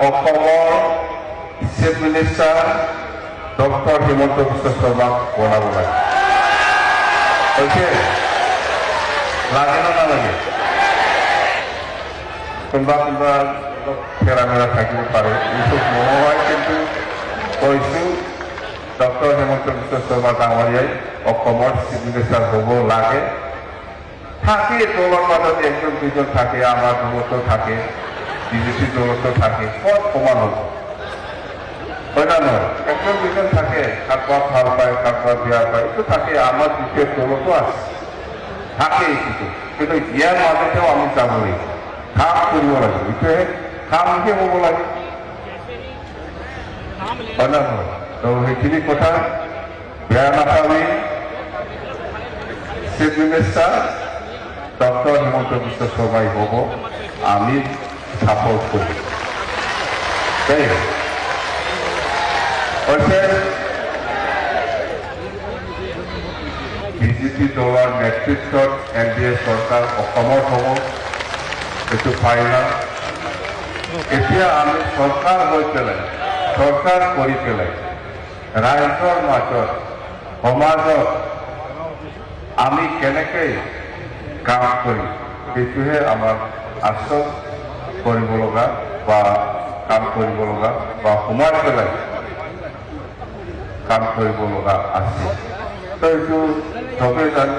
অসমৰ chief minister doctor Himanta Biswa শৰ্মাক বনাব লাগে। লাগে না নালাগে? কোনোবা কোনোবা অলপ ফেৰা থাকিব পাৰে, এইটো নহয়, কিন্তু কৈছো ডক্টৰ হিমন্ত বিশ্ব শৰ্মা ডাঙৰীয়াই অসমৰ চিফ মিনিষ্টাৰ হ'ব লাগে। থাকে দলৰ মাজত একজন দুজন থাকে, আমাৰ দলতো থাকে, বিজেপি দলতো থাকে, সব সমান হ'ব, হয় না নহয়? একজন দুজন থাকে, কাৰোবাক ভাল পায়, কাৰোবাক বেয়া পায়, এইটো থাকে, আমাৰ বিশেষ দলতো আছে, থাকে এইটো। কিন্তু ইয়াৰ মাজতেও আমি যাব লাগিব, কাম কৰিব লাগিব, এইটোহে কামহে হ'ব লাগে, হয় না নহয়? তো সেইখিনি কথা বেয়া নাপাবি। Chief minister doctor Himanta Biswa শৰ্মাই হ'ব, আমি সাপোৰ্ট কৰি। বিজেপি দলৰ নেতৃত্বত NDA চৰকাৰ অসমৰ হ'ব, এইটো ফাইনেল। এতিয়া আমি চৰকাৰ হৈ পেলাই, চৰকাৰ কৰি পেলাই ৰাইজৰ মাজত, সমাজত আমি কেনেকৈ কাম কৰিম, সেইটোহে আমাৰ আচল কৰিব লগা বা কাম কৰিব লগা বা সোমাই পেলাই কাম কৰিব লগা আছে। তো এইটো চবেই জানে,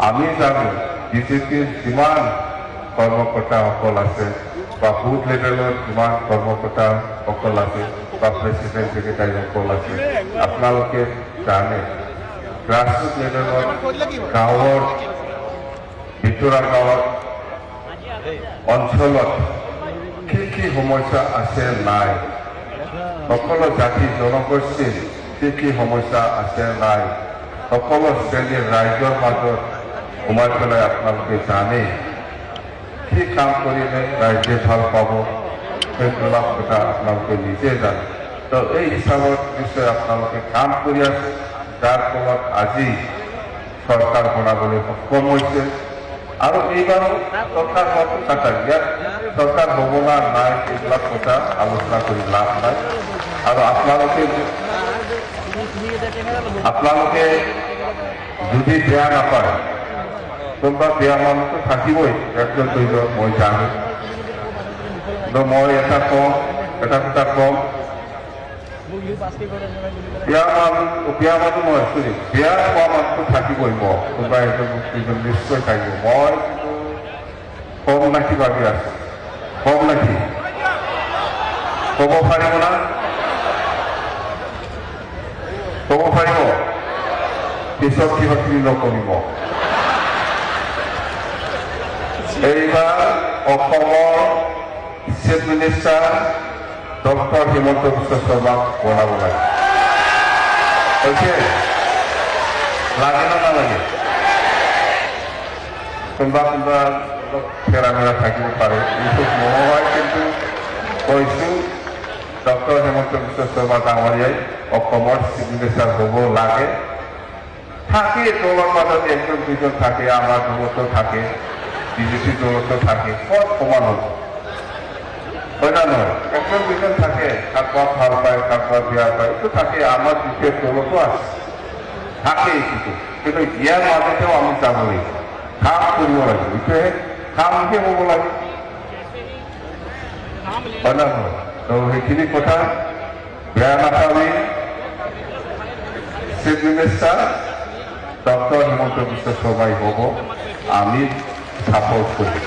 আমি জানো বিজেপিৰ যিমান কৰ্মকৰ্তাসকল আছে বা বুথ লেভেলৰ যিমান কৰ্মকৰ্তাসকল আছে বা প্ৰেচিডেণ্ট ছেক্ৰেটাৰীসকল আছে, আপোনালোকে জানে গ্ৰাছৰুট লেভেলৰ গাঁৱৰ, ভিতৰুৱা গাঁৱত, অঞ্চলত কি কি সমস্যা আছে নাই, সকলো জাতি জনগোষ্ঠীৰ কি কি সমস্যা আছে নাই, সকলো শ্ৰেণীৰ ৰাইজৰ মাজত সোমাই পেলাই আপোনালোকে জানে কি কাম কৰিলে ৰাইজে ভাল পাব, সেইবিলাক কথা আপোনালোকে নিজে জানে। তো এই হিচাপত নিশ্চয় আপোনালোকে কাম কৰি আছে, যাৰ ফলত আজি চৰকাৰ বনাবলৈ সক্ষম হৈছে। আৰু এইবাৰো চৰকাৰ হোৱাটো নাথাকে, ইয়াত চৰকাৰ হ'ব না নাই এইবিলাক কথা আলোচনা কৰি লাভ নাই। আৰু আপোনালোকে যদি বেয়া নাপায়, কোনোবা বেয়া মানুহটো থাকিবই, একজন দুইজন, মই জানো। কিন্তু মই এটা কথা কম, বেয়া মানুহ নহয়, চৰি, বেয়া পোৱা মানুহটো থাকিবই, মই কোনোবা এজন দুইজন নিশ্চয় থাকিব। মই কিন্তু কম নাকি ভাবি আছো, কম নাকি ক'ব পাৰিব না? ক'ব পাৰিব? পিছত কিহত কি নকৰিব? এইবাৰ অসমৰ chief minister doctor Himanta Biswa শৰ্মাক বনাব লাগে। লাগে না নালাগে? কোনোবা কোনোবা অলপ ফেৰা থাকিব পাৰে, এইটো নহয়, কিন্তু কৈছো ডক্টৰ হিমন্ত বিশ্ব শৰ্মা ডাঙৰীয়াই অসমৰ চিফ মিনিষ্টাৰ হ'ব লাগে। থাকে দলৰ মাজত একজন দুজন থাকে, আমাৰ দলতো থাকে, বিজেপি দলতো থাকে, সব সমান হ'ব, হয় না নহয়? একজন দুজন থাকে, কাৰোবাক ভাল পায়, কাৰোবাক বেয়া পায়, এইটো থাকে, আমাৰ বিশেষ দলতো আছে, থাকে এইটো। কিন্তু ইয়াৰ মাজতেও আমি যাব লাগিব, কাম কৰিব লাগিব, এইটোহে কামহে হ'ব লাগে, হয় না নহয়? তো সেইখিনি কথা বেয়া নাপাবি। Chief minister doctor Himanta Biswa শৰ্মাই হ'ব, আমি সাপোৰ্ট কৰি।